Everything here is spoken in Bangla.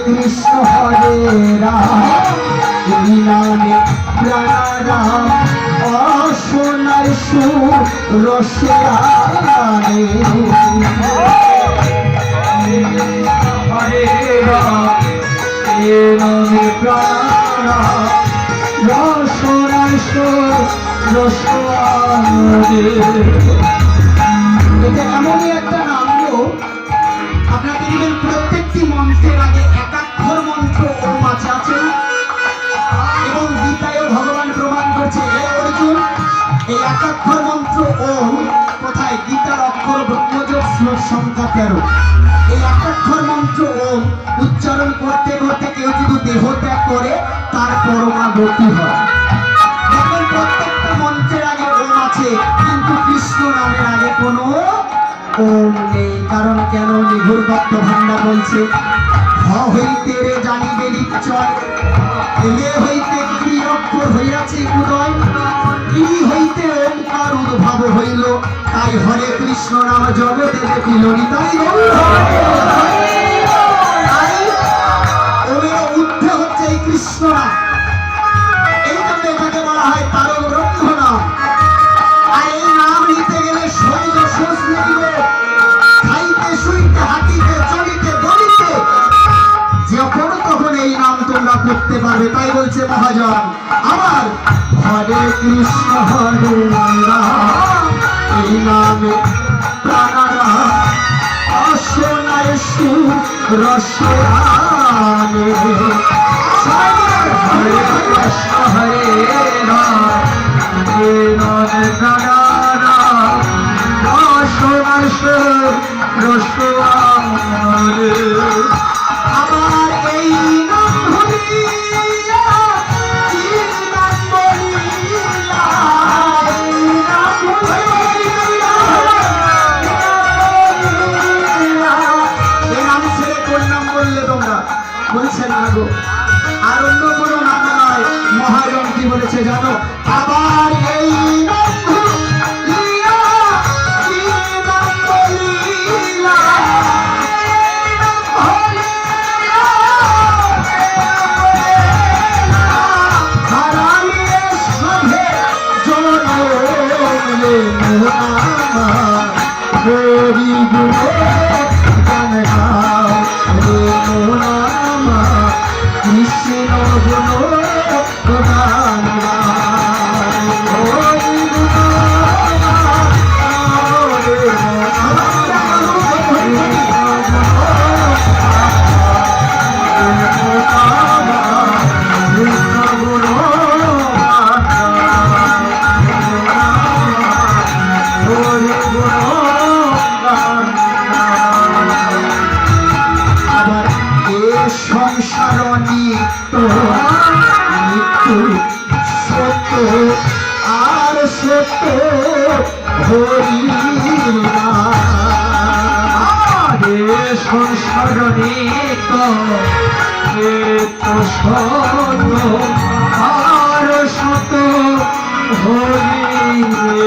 কৃষ্ণ হরে রাম নামে প্রাণারাম অসনার সুর রসে আনে হরে রাম নামে প্রাণারাম রসনার সুর রসে আনে। এটা এমনই একটা নাম আপনারা দেখবেন প্রত্যেকটি মন্ত্রের আগে একাক্ষর মন্ত্র ওম আছে এবং গীতায় ভগবান প্রমাণ করছে হে অর্জুন এই একাক্ষর মন্ত্র ওম কোথায় গীতার অক্ষর ব্রহ্মযোগ শ্লোক সংখ্যা 13। এই একাক্ষর মন্ত্র ওম উচ্চারণ করতে করতে কেউ যদি দেহ ত্যাগ করে তার পরমাগতি হয়। দেখবেন প্রত্যেকটা মন্ত্রের আগে ওম আছে কিন্তু কৃষ্ণ নামের আগে কোনো ওম নেই। কারণ কেন? নিঘুর ভক্ত ভান্ডার বলছে হ হইতে রে জানিবে নিশ্চয় এলে হইতে কি অক্ষর হইয়াছে উদয় কি হইতে ওমকার উদ্ভব হইল তাই হরে কৃষ্ণ নাম জগতে দেখিল নিতাই ওমের ঊর্ধ্বে হচ্ছে এই কৃষ্ণ নাম। এই জন্য এটাকে বলা হয় তারক ব্রহ্ম নাম। আর এই নাম নিতে গেলে শরীর শোষ নেবে খাইতে শুইতে হাঁটিতে চলিতে বলিতে যখন তখন এই নাম তোমরা করতে পারবে। তাই বলছে মহাজন আমার হরে কৃষ্ণ হরে রাম এই নামে প্রাণারাম অসনায় সুর রসে আনে। হরে কৃষ্ণ হরে রাম এই নামে প্রাণারাম অসনায় সুর রসে আনে। আমার এই নাম হরিয়া কি নাম বলিলা এই নাম হরিয়া এই নাম ছেড়ে কোন নাম বললে তোমরা? বলছে না গো আর অন্য কোনো নাম নয়। মহাজন কি বলেছে জানো? আবার এই নাম সংসার নিত্য মৃত্যু সত্য আর সত্য হরি সংসার নিত্য মৃত্যু সত্য আর সত্য হরি।